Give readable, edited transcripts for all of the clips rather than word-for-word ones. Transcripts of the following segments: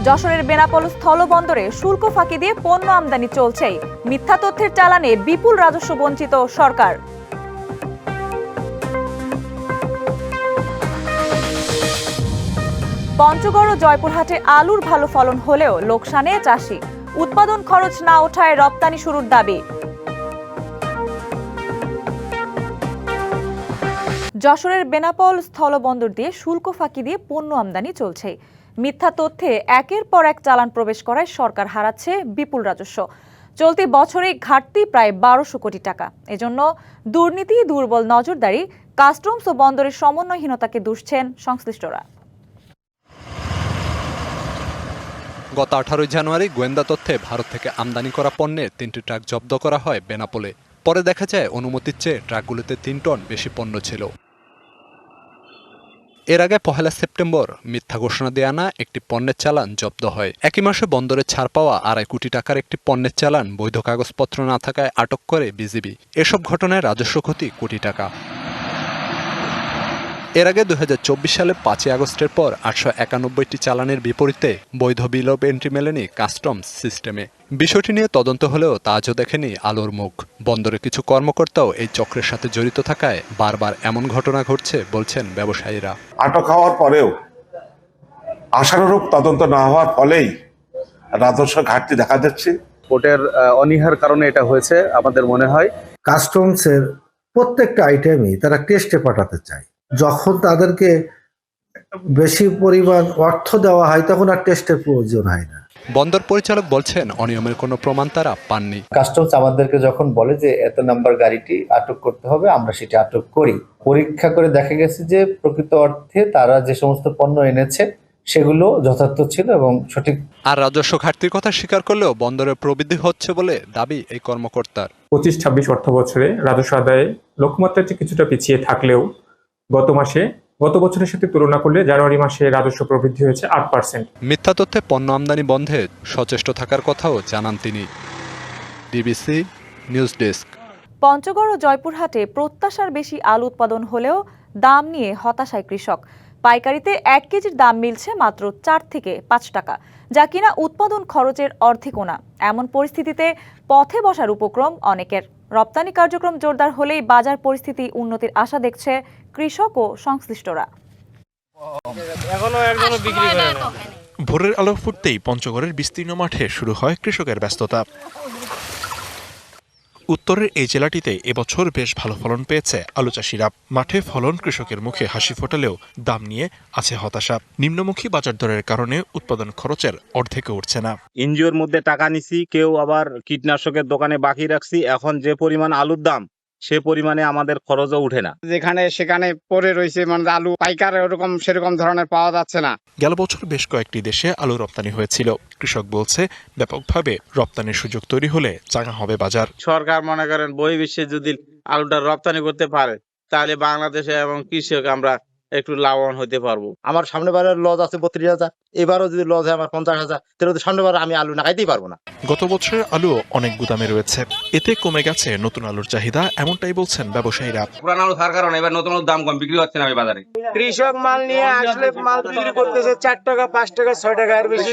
যশোরের বেনাপোল স্থলবন্দরে শুল্ক ফাঁকি দিয়ে পণ্য আমদানি চলছেই। মিথ্যা তথ্যের চালানে বিপুল রাজস্ব বঞ্চিত সরকার। পঞ্চগড় ও জয়পুরহাটে আলুর ভালো ফলন হলেও লোকসানে চাষি। উৎপাদন খরচ না ওঠায় রপ্তানি শুরুর দাবি। যশোরের বেনাপোল স্থলবন্দর দিয়ে শুল্ক ফাঁকি দিয়ে পণ্য আমদানি চলছে। মিথ্যা তথ্যে একের পর এক চালান প্রবেশ করায় সরকার হারাচ্ছে বিপুল রাজস্ব। চলতি বছরে ঘাটতি প্রায় ১২০০ কোটি টাকা। এজন্য দুর্নীতি, দুর্বল নজরদারি, কাস্টমস ও বন্দরের সমন্বয়হীনতাকে দুষছেন সংশ্লিষ্টরা। গত 18 জানুয়ারি গোয়েন্দা তথ্যে ভারত থেকে আমদানি করা পণ্যের 3টি ট্রাক জব্দ করা হয় বেনাপোলে। পরে দেখা যায় অনুমতির চেয়ে ট্রাকগুলোতে 3 টন বেশি পণ্য ছিল। এর আগে 1 সেপ্টেম্বর মিথ্যা ঘোষণা দিয়ে আনা একটি পণ্যের চালান জব্দ হয়। একই মাসে বন্দরে ছাড় পাওয়া 2.5 কোটি টাকার একটি পণ্যের চালান বৈধ কাগজপত্র না থাকায় আটক করে বিজিবি। এসব ঘটনায় রাজস্ব ক্ষতি কোটি টাকা। এর আগে 2024 সালে 5 আগস্টের পর 891টি চালানের বিপরীতে বৈধ বিল অব এন্ট্রি মেলেনি কাস্টমস সিস্টেমে। বিষয়টি নিয়ে তদন্ত হলেও তা আজও দেখেনি আলোর মুখ। বন্দরে কিছু কর্মকর্তাও এই চক্রের সাথে জড়িত থাকায় বারবার এমন ঘটনা ঘটছে বলছেন ব্যবসায়ীরা। আটক হওয়ার পরেও আশানুরূপ তদন্ত না হওয়ার ফলেই রাজস্ব ঘাটতি দেখা যাচ্ছে। কোর্টের অনীহার কারণে এটা হয়েছে আমাদের মনে হয়। কাস্টমসের প্রত্যেকটা আইটেমই তারা টেস্টে পাঠাতে চায়। যখন তাদেরকে বেশি পরিমাণ অর্থ দেওয়া হয় তখন আর টেস্টের প্রয়োজন হয় না। বন্দর পরিচালক বলছেন অনিয়মের কোনো প্রমাণ তারা পাননি। কাস্টমস আমাদেরকে যখন বলে যে এত নাম্বার গাড়িটি আটক করতে হবে, আমরা সেটি আটক করি। পরীক্ষা করে দেখা গেছে যে প্রকৃত অর্থে তারা যে সমস্ত পণ্য এনেছে সেগুলো যথার্থ ছিল এবং সঠিক। আর রাজস্ব ঘাটতির কথা স্বীকার করলেও বন্দরের প্রবৃদ্ধি হচ্ছে বলে দাবি এই কর্মকর্তার। 25-26 অর্থ বছরে রাজস্ব আদায়ে লক্ষ্যমাত্রাটি কিছুটা পিছিয়ে থাকলেও গত বছরের সাথে তুলনা করলে জানুয়ারি মাসে রাজস্ব প্রবৃদ্ধি হয়েছে 8%। মিথ্যা তথ্যে পণ্য আমদানি বন্ধে সচেষ্ট থাকার কথাও জানান তিনি। DBC news desk. পঞ্চগড় ও জয়পুরহাটে প্রত্যাশার বেশি আলু উৎপাদন হলেও দাম নিয়ে হতাশায় কৃষক। পাইকারিতে 1 কেজির দাম মিলছে মাত্র 4 থেকে 5 টাকা, যা কিনা উৎপাদন খরচের অর্ধেকও না। এমন পরিস্থিতিতে পথে বসার উপক্রম অনেকের। রপ্তানি কার্যক্রম জোরদার হলেই বাজার পরিস্থিতি উন্নতির আশা দেখছে কৃষক ও সংশ্লিষ্টরা। ভোরের আলো ফুটতেই পঞ্চগড়ের বিস্তীর্ণ মাঠে শুরু হয় কৃষকের ব্যস্ততা। উত্তরের এই জেলাটিতে এবছর বেশ ভালো ফলন পেয়েছে আলু চাষিরা। মাঠে ফলন কৃষকের মুখে হাসি ফোটালেও দাম নিয়ে আছে হতাশা। নিম্নমুখী বাজার দরের কারণে উৎপাদন খরচের অর্ধেকে উঠছে না। এনজিওর মধ্যে টাকা নিছি, কেউ আবার কীটনাশকের দোকানে বাকি রাখছি। এখন যে পরিমাণ আলুর দাম, সে পরিমাণে আমাদের খরচও উঠে না। যেখানে সেখানে পড়ে রয়েছে, মানে আলু পাইকার সেরকম ধরনের পাওয়া যাচ্ছে না। গেল বছর বেশ কয়েকটি দেশে আলু রপ্তানি হয়েছিল। কৃষক বলছে ব্যাপকভাবে রপ্তানির সুযোগ তৈরি হলে চাঙা হবে বাজার। সরকার মনে করেন বহির্বিশ্বে যদি আলুটা রপ্তানি করতে পারে তাহলে বাংলাদেশে এবং কৃষক আমরা একটু লাভবান হতে পারবো। আমার সামনে বারের লজ আছে 32,000, এবারও যদি লজ হয় আমার 50,000, তাহলে সামনে বার আমি আলু না খাইতেই পারবো না। গত বছরের আলু অনেক গুদামে রয়েছে, এতে কমে গেছে নতুন আলুর চাহিদা, এমনটাই বলছেন ব্যবসায়ীরা। পুরান আলু থাকার কারণে এবার নতুন আলুর দাম কম, বিক্রি হচ্ছে না বাজারে। কৃষক মাল নিয়ে আসলে মাল বিক্রি করতেছে 4 টাকা, 5 টাকা, 6 টাকা, এর বেশি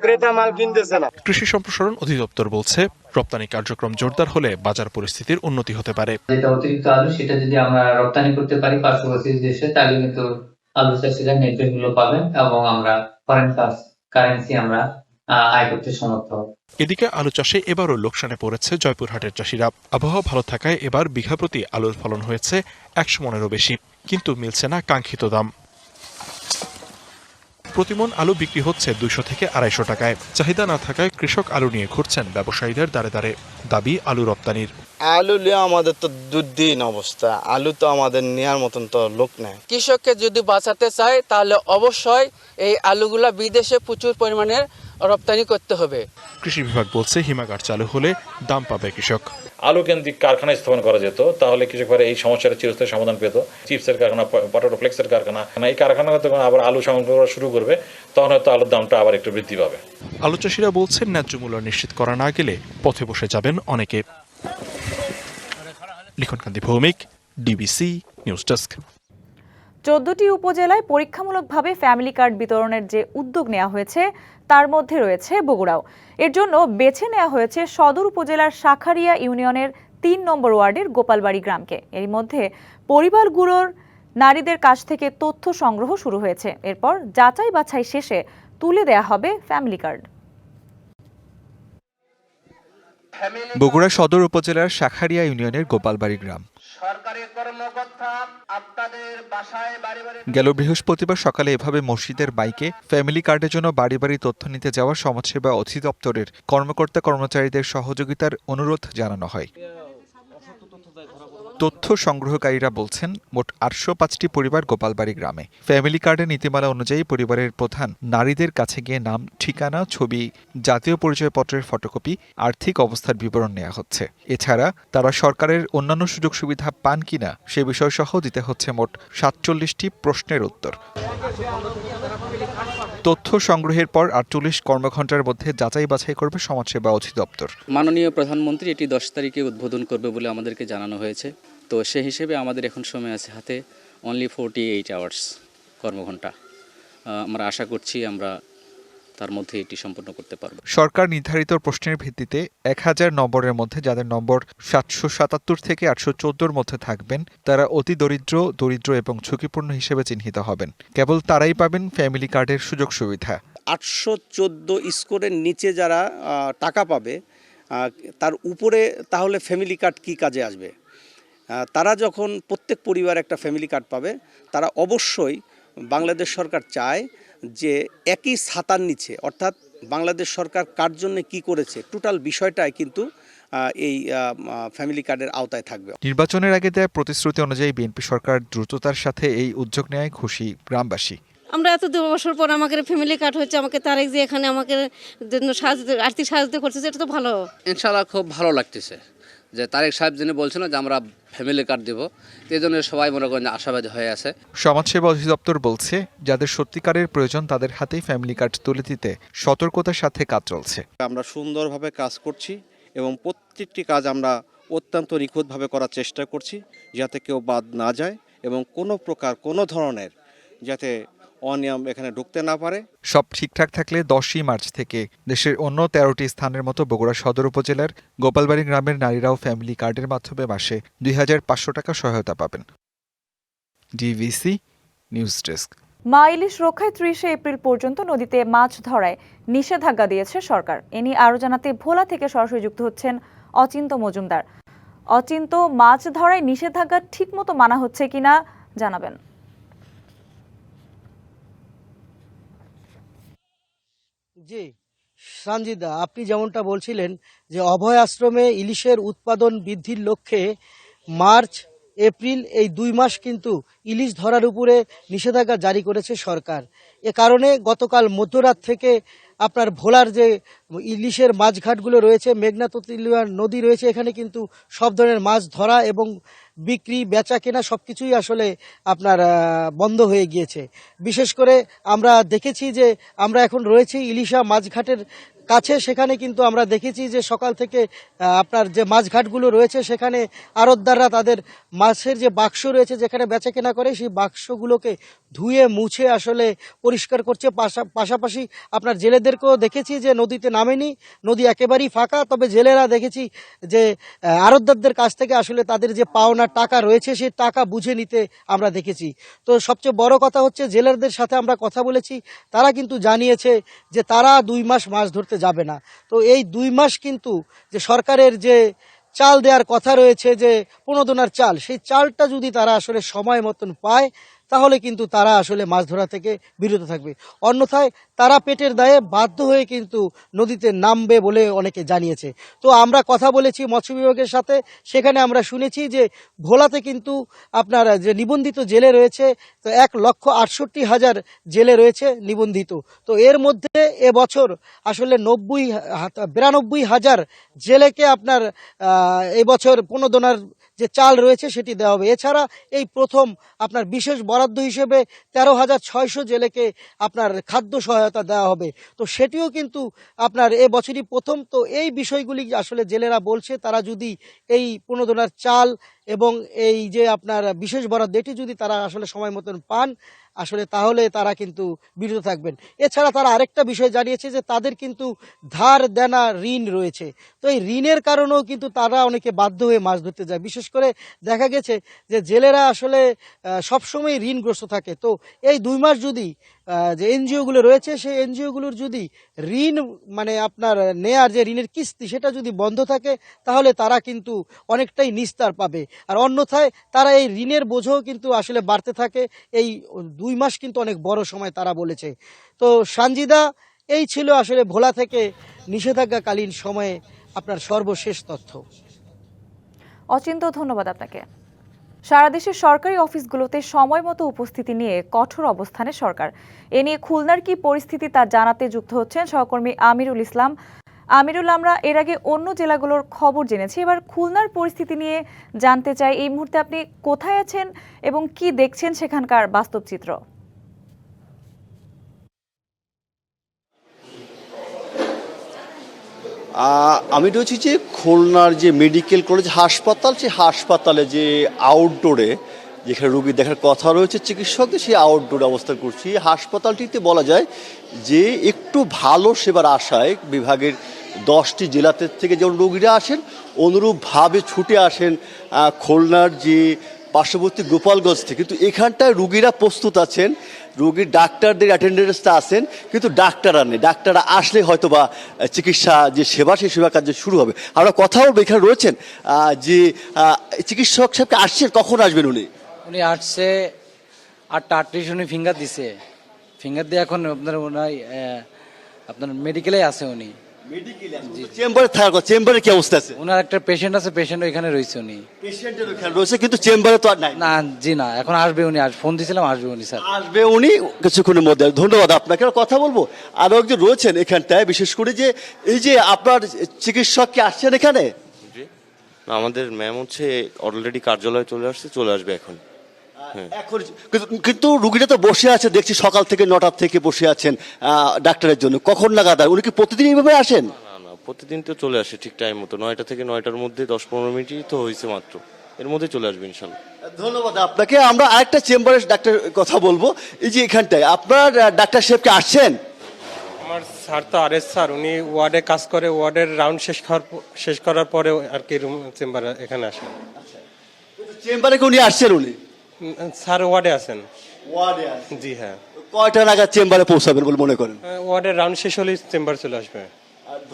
ক্রেতা মাল কিনতেছে না। কৃষি সম্প্রসারণ অধিদপ্তর বলছে রপ্তানি কার্যক্রম জোরদার হলে বাজার পরিস্থিতির উন্নতি হতে পারে। যেটা অতিরিক্ত আলু সেটা যদি আমরা রপ্তানি করতে পারি পার্শ্ববর্তী দেশে, তাহলে কিন্তু আলু চাষিরা ন্যায্য মূল্য পাবেন এবং আমরা ফরেন কারেন্সি আমরা আয় করতে সমর্থ হব। এদিকে আলু চাষে এবারও লোকসানে পড়েছে জয়পুরহাটের চাষিরা। আবহাওয়া ভালো থাকায় এবার বিঘা প্রতি আলুর ফলন হয়েছে 100 মনেরও বেশি, কিন্তু মিলছে না কাঙ্ক্ষিত দাম। প্রতিমন আলু বিক্রি হচ্ছে 200 থেকে 250 টাকায়। চাহিদা না থাকায় কৃষক আলু নিয়ে ঘুরছেন ব্যবসায়ীদের দ্বারে দ্বারে। দাবি আলু রপ্তানির। আলু নিয়ে আমাদের তো দুর্দিন অবস্থা, আলু তো আমাদের নেওয়ার মতন তো লোক নেই। কৃষককে যদি বাঁচাতে চায় তাহলে অবশ্যই এই আলুগুলা বিদেশে প্রচুর পরিমাণে রপ্তানি করতে হবে। কৃষি বিভাগ বলছে হিমাগার চালু হলে দাম পাবে কৃষক। আলু কেন্দ্রিক কারখানা স্থাপন করা যেত, তাহলে কৃষকরা এই সমস্যার চিরস্থায়ী সমাধান পেত। চিপসের কারখানা, পটেটো ফ্লেক্সের কারখানা, এই কারখানাগুলো যখন আবার আলু সংগ্রহ করা শুরু করবে তখন হয়তো আলুর দামটা আবার একটু বৃদ্ধি পাবে। আলু চাষিরা বলছেন ন্যায্য মূল্য নিশ্চিত করা না গেলে পথে বসে যাবেন অনেকে। লিখনকান্তি ভৌমিক, ডিবিসি নিউজ ডেস্ক। 14টি উপজেলায় পরীক্ষামূলকভাবে ফ্যামিলি কার্ড বিতরণের যে উদ্যোগ নেওয়া হয়েছে তার মধ্যে রয়েছে বগুড়াও। এর জন্য বেছে নেওয়া হয়েছে সদর উপজেলার শাখারিয়া ইউনিয়নের 3 নম্বর ওয়ার্ডের গোপালবাড়ি গ্রামকে। এর মধ্যে পরিবারগুলোর নারীদের কাছ থেকে তথ্য সংগ্রহ শুরু হয়েছে। এরপর যাচাই বাছাই শেষে তুলে দেয়া হবে ফ্যামিলি কার্ড। বগুড়া সদর উপজেলার শাখারিয়া ইউনিয়নের গোপালবাড়ি গ্রাম। গেল বৃহস্পতিবার সকালে এভাবে মসজিদের বাইকে ফ্যামিলি কার্ডের জন্য বাড়ি বাড়ি তথ্য নিতে যাওয়া সমাজসেবা অধিদপ্তরের কর্মকর্তা কর্মচারীদের সহযোগিতার অনুরোধ জানানো হয়। তথ্য সংগ্রহকারীরা বলছেন মোট 805টি পরিবার গোপালবাড়ি গ্রামে। ফ্যামিলি কার্ডের নীতিমালা অনুযায়ী পরিবারের প্রধান নারীদের কাছে গিয়ে নাম, ঠিকানা, ছবি, জাতীয় পরিচয়পত্রের ফটোকপি, আর্থিক অবস্থার বিবরণ নেওয়া হচ্ছে। এছাড়া তারা সরকারের অন্যান্য সুযোগ সুবিধা পান কিনা সে বিষয় সহ দিতে হচ্ছে মোট 47টি প্রশ্নের উত্তর। তথ্য সংগ্রহের পর 48 কর্মঘণ্টার মধ্যে যাচাই বাছাই করবে সমাজসেবা অধিদপ্তর। মাননীয় প্রধানমন্ত্রী এটি 10 তারিখে উদ্বোধন করবে বলে আমাদেরকে জানানো হয়েছে। তো সেই হিসেবে আমাদের এখন সময় আছে হাতে অনলি 48 আওয়ার্স কর্মঘণ্টা। আমরা আশা করছি আমরা তার মধ্যে এটি সম্পন্ন করতে পারব। সরকার নির্ধারিত প্রশ্নের ভিত্তিতে 1000 নম্বরের মধ্যে যাদের নম্বর 777 থেকে 814 মধ্যে থাকবেন তারা অতি দরিদ্র, দরিদ্র এবং ঝুঁকিপূর্ণ হিসেবে চিহ্নিত হবেন। কেবল তারাই পাবেন ফ্যামিলি কার্ডের সুযোগ সুবিধা। 814 স্কোরের নিচে যারা টাকা পাবে তার উপরে তাহলে ফ্যামিলি কার্ড কি কাজে আসবে? তারা যখন প্রত্যেক পরিবার একটা ফ্যামিলি কার্ড পাবে, তারা অবশ্যই বাংলাদেশ সরকার চায় যে একই ছাতার নিচে, অর্থাৎ বাংলাদেশ সরকার কার জন্য কি করেছে টোটাল বিষয়টাই কিন্তু এই ফ্যামিলি কার্ডের আওতায় থাকবে। নির্বাচনের আগে দেয়া প্রতিশ্রুতি অনুযায়ী বিএনপি সরকার দ্রুততার সাথে এই উদ্যোগ নেয় খুশি গ্রামবাসী। আমরা এত 2 বছর পর আমাকে ফ্যামিলি কার্ড হচ্ছে, আমাকে তারেক যে এখানে আমাকে আর্থিক সাহায্য করছে, এটা তো ভালো। ইনশাআল্লাহ খুব ভালো লাগতেছে যে তারেক সাহেব যিনি বলছেন যে আমরা ফ্যামিলি কার্ড দেব, এই জন্য সবাই মনে করেন আশাবাদী হয়ে আছে। সমাজসেবা অধিদপ্তর বলছে যাদের সত্যিকারের প্রয়োজন তাদের হাতেই ফ্যামিলি কার্ড তুলে দিতে সতর্কতার সাথে কাজ চলছে। আমরা সুন্দরভাবে কাজ করছি এবং প্রত্যেকটি কাজ আমরা অত্যন্ত নিখুঁতভাবে করার চেষ্টা করছি যাতে কেউ বাদ না যায় এবং কোনো প্রকার কোনো ধরনের যাতে অনিয়ম এখানে ঢুকতে না পারে। সব ঠিকঠাক থাকলে 10ই মার্চ থেকে দেশের অন্য 13টি স্থানের মতো বগুড়া সদর উপজেলার গোপালবাড়ি গ্রামের নারীরাও ফ্যামিলি কার্ডের মাধ্যমে মাসে 2500 টাকা সহায়তা পাবেন। DVC news desk. মা ইলিশ রক্ষায় 30 এপ্রিল পর্যন্ত নদীতে মাছ ধরায় নিষেধাজ্ঞা দিয়েছে সরকার। এ নিয়ে আরও জানাতে ভোলা থেকে সরাসরি যুক্ত হচ্ছেন অচিন্ত মজুমদার। অচিন্ত, মাছ ধরায় নিষেধাজ্ঞা ঠিকমতো মানা হচ্ছে কিনা জানাবেন। জি সঞ্জিদা, আপনি যেমনটা বলছিলেন যে অভয় আশ্রমে ইলিশের উৎপাদন বৃদ্ধির লক্ষ্যে মার্চ এপ্রিল এই 2 মাস কিন্তু ইলিশ ধরার উপরে নিষেধাজ্ঞা জারি করেছে সরকার। এ কারণে গতকাল মধ্যরাত থেকে আপনার ভোলার যে ইলিশের মাছঘাটগুলো রয়েছে, মেঘনা ততুলিয়া নদী রয়েছে, এখানে কিন্তু সব ধরনের মাছ ধরা এবং বিক্রি বেচা কেনা সবকিছুই আসলে আপনার বন্ধ হয়ে গিয়েছে। বিশেষ করে আমরা দেখেছি যে আমরা এখন রয়েছি ইলিশা মাছঘাটের কাছে, সেখানে কিন্তু আমরা দেখেছি যে সকাল থেকে আপনার যে মাছঘাটগুলো রয়েছে সেখানে আড়তদাররা তাদের মাছের যে বাক্স রয়েছে যেখানে বেচা কেনা করে সেই বাক্সগুলোকে ধুয়ে মুছে আসলে পরিষ্কার করছে। পাশাপাশি আপনার জেলেদেরকেও দেখেছি যে নদীতে নামেনি, নদী একেবারেই ফাঁকা। তবে জেলেরা দেখেছি যে আড়তদারদের কাছ থেকে আসলে তাদের যে পাওনা টাকা রয়েছে সেই টাকা বুঝে নিতে আমরা দেখেছি। তো সবচেয়ে বড় কথা হচ্ছে জেলেদের সাথে আমরা কথা বলেছি, তারা কিন্তু জানিয়েছে যে তারা 2 মাস মাছ ধরতে যাবে না। তো এই 2 মাস কিন্তু যে সরকারের যে চাল দেওয়ার কথা রয়েছে যে 15 দোনার চাল, সেই চালটা যদি তারা আসলে সময় মতন পায় তাহলে কিন্তু তারা আসলে মাছ ধরা থেকে বিরত থাকবে। অন্যথায় তারা পেটের দায়ে বাধ্য হয়ে কিন্তু নদীতে নামবে বলে অনেকে জানিয়েছে। তো আমরা কথা বলেছি মৎস্য বিভাগের সাথে, সেখানে আমরা শুনেছি যে ভোলাতে কিন্তু আপনার যে নিবন্ধিত জেলে রয়েছে তো 1,68,000 জেলে রয়েছে নিবন্ধিত। তো এর মধ্যে এবছর আসলে 92,000 জেলেকে আপনার এবছর 15 দোনার যে চাল রয়েছে সেটি দেওয়া হবে। এছাড়া এই প্রথম আপনার বিশেষ বরাদ্দ হিসেবে 13,600 জেলেকে আপনার খাদ্য সহায়তা দেওয়া হবে। তো সেটিও কিন্তু আপনার এবছরই প্রথম। তো এই বিষয়গুলি আসলে জেলেরা বলছে তারা যদি এই 15 দোনার চাল এবং এই যে আপনার বিশেষ বরাদ্দ এটি যদি তারা আসলে সময় মতন পান আসলে তাহলে তারা কিন্তু বিরত থাকবেন। এছাড়া তারা আরেকটা বিষয় জানিয়েছে যে তাদের কিন্তু ধার দেনা ঋণ রয়েছে, তো এই ঋণের কারণেও কিন্তু তারা অনেকে বাধ্য হয়ে মাছ ধরতে যায়। বিশেষ করে দেখা গেছে যে জেলেরা আসলে সবসময় ঋণগ্রস্ত থাকে। তো এই 2 মাস যদি যে এনজিওগুলো রয়েছে সেই এনজিওগুলোর যদি ঋণ মানে আপনার নেয়ার যে ঋণের কিস্তি সেটা যদি বন্ধ থাকে তাহলে তারা কিন্তু অনেকটাই নিস্তার পাবে। আর অন্যথায় তারা এই ঋণের বোঝও কিন্তু আসলে বাড়তে থাকে। এই 2 মাস কিন্তু অনেক বড় সময় তারা বলেছে। তো সানজিদা, এই ছিল আসলে ভোলা থেকে নিষেধাজ্ঞাকালীন সময়ে আপনার সর্বশেষ তথ্য। অচিন্ত, ধন্যবাদ আপনাকে। সারা দেশের সরকারি অফিসগুলোতে সময় মতো উপস্থিতি নিয়ে কঠোর অবস্থানে সরকার। এ নিয়ে খুলনার কি পরিস্থিতি তা জানাতে যুক্ত হচ্ছেন সহকর্মী আমিরুল ইসলাম। আমিরুল, আমরা এর আগে অন্য জেলাগুলোর খবর জেনেছি, এবার খুলনার পরিস্থিতি নিয়ে জানতে চাই এই মুহূর্তে আপনি কোথায় আছেন এবং কি দেখছেন সেখানকার বাস্তব চিত্র। আমি রয়েছি যে খুলনার যে মেডিকেল কলেজ হাসপাতাল, সেই হাসপাতালে যে আউটডোরে যেখানে রোগী দেখার কথা রয়েছে চিকিৎসকদের, সেই আউটডোরে অবস্থান করছি। হাসপাতালটিতে বলা যায় যে একটু ভালো সেবার আশায় বিভাগের 10টি জেলাতে থেকে যেমন রোগীরা আসেন অনুরূপভাবে ছুটে আসেন খুলনার যে পার্শ্ববর্তী গোপালগঞ্জ থেকে। কিন্তু এখানটায় রোগীরা প্রস্তুত আছেন, রোগীর ডাক্তারদের অ্যাটেন্ডেন্সটা আছেন, কিন্তু ডাক্তাররা নেই। ডাক্তাররা আসলে হয়তো বা চিকিৎসা যে সেবা সেই সেবা কার্য শুরু হবে। আমরা কথা বলবো, এখানে রয়েছেন যে চিকিৎসক সাহেবকে আসছেন, কখন আসবেন উনি? উনি আসছে 8:38 উনি ফিঙ্গার দিছে, ফিঙ্গার দিয়ে এখন আপনার মেডিকেলে আছে। উনি চেম্বারে থাকার কথা, চেম্বারে কি অবস্থা আছে? ওনার একটা পেশেন্ট আছে, পেশেন্ট ওইখানে রয়েছে। উনি পেশেন্টের ওখানে রয়েছে কিন্তু চেম্বারে তো আর নাই। না, জি না, এখন আসবে উনি। আজ ফোন দিয়েছিলাম, আসবে উনি। স্যার আসবে উনি কিছুক্ষণের মধ্যে। ধন্যবাদ আপনাকে। কথা বলবো আরো একজন রয়েছেন এখানটায়, বিশেষ করে যে এই যে আপনার চিকিৎসক কি আসছেন এখানে? আমাদের ম্যাম হচ্ছে অলরেডি কার্যালয়ে চলে আসবে এখন। এখন কিন্তু রুগীরা তো বসে আছে দেখছি, সকাল থেকে 9টা থেকে বসে আছেন ডাক্তারের জন্য। কখন নাগাদ? উনি কি প্রতিদিন এইভাবে আসেন? না, প্রতিদিন তো চলে আসে ঠিক টাইম মতো। 9টা থেকে 9টার মধ্যে 10-15 মিনিটই তো হয়েছে মাত্র, এর মধ্যে চলে আসবে ইনশাল্লাহ। ধন্যবাদ আপনাকে। আমরা আরেকটা চেম্বারে ডাক্তার কথা বলবো। এই যে এখানটায় আপনার ডাক্তার সাহেবকে আসছেন? আমার স্যার তো আরএস স্যার, উনি ওয়ার্ডে কাজ করে, ওয়ার্ডের রাউন্ড শেষ করার পরে আর কি রুম চেম্বারে এখানে আসেন। চেম্বারে কি উনি আসছেন? উনি স্যার ওয়ার্ডে আছেন। ওয়ার্ডে আছেন? জি হ্যাঁ। কয়টা নাগাদ চেম্বারে পৌঁছাবেন বলে মনে করেন? ওয়ার্ডের রাউন্ড শেষ হলেই চেম্বার চলে আসবে।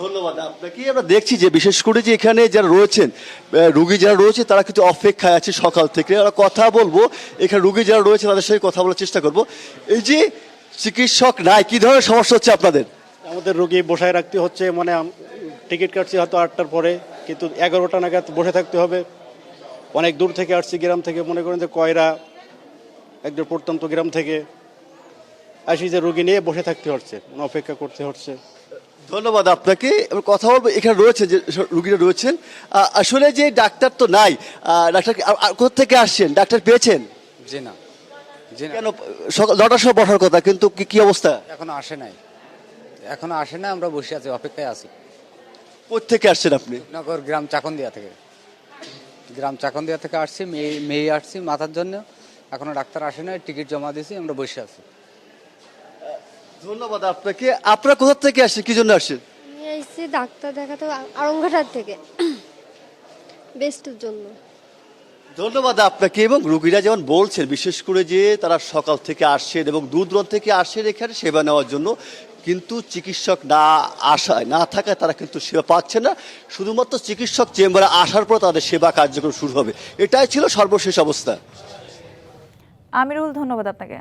ধন্যবাদ আপনাকে। আমরা দেখছি যে বিশেষ করে যে এখানে যারা রয়েছেন, রুগী যারা রয়েছে তারা কিন্তু অপেক্ষায় আছে সকাল থেকে। আমরা কথা বলবো, এখানে রুগী যারা রয়েছে তাদের সাথে কথা বলার চেষ্টা করব। এই যে চিকিৎসক নাই, কি ধরনের সমস্যা হচ্ছে আপনাদের? আমাদের রোগী বসায় রাখতে হচ্ছে, মানে টিকিট কাটছি হয়তো 8টার পরে, কিন্তু 11টা নাগাদ বসে থাকতে হবে। অনেক দূর থেকে আসছি, গ্রাম থেকে, মনে করেন যে কয়রা একদম প্রত্যন্ত গ্রাম থেকে আসি, যে রোগী নিয়ে বসে থাকতে হচ্ছে, অপেক্ষা করতে হচ্ছে। ধন্যবাদ আপনাকে। কথা বলবো, এখানে রয়েছে যে রুগীরা রয়েছেন। আসলে যে ডাক্তার তো নাই, ডাক্তার কোথা থেকে আসছেন? ডাক্তার পেয়েছেন? জি না। কেন? সকাল 9টার সময় বসার কথা, কিন্তু কি অবস্থা? এখনো আসে নাই, আমরা বসে আছি, অপেক্ষায় আছি। কোথেকে আসছেন আপনি? নগর গ্রাম চাকন্দিয়া থেকে আসছি, মেয়ে আসছি মাথার জন্য। এখনো ডাক্তার আসে নাই, টিকিট জমা দিয়েছি, আমরা বসে আছি। ধন্যবাদ আপনাকে। আপনারা কোথা থেকে আসছেন, কি জন্য আসছেন? ডাক্তার দেখাতে আরঙ্গঘাট থেকে, বেস্টের জন্য। ধন্যবাদ আপনাকে। এবং রোগীরা যেমন বলছেন, বিশেষ করে যে তারা সকাল থেকে আসছেন এবং দূর দূরান্ত থেকে আসছেন এখানে সেবা নেওয়ার জন্য, কিন্তু চিকিৎসক না থাকায় তারা কিন্তু সেবা পাচ্ছে না। শুধুমাত্র চিকিৎসক চেম্বারে আসার পর তাদের সেবা কার্যক্রম শুরু হবে। এটাই ছিল সর্বশেষ অবস্থা। আমিরুল, ধন্যবাদ আপনাকে।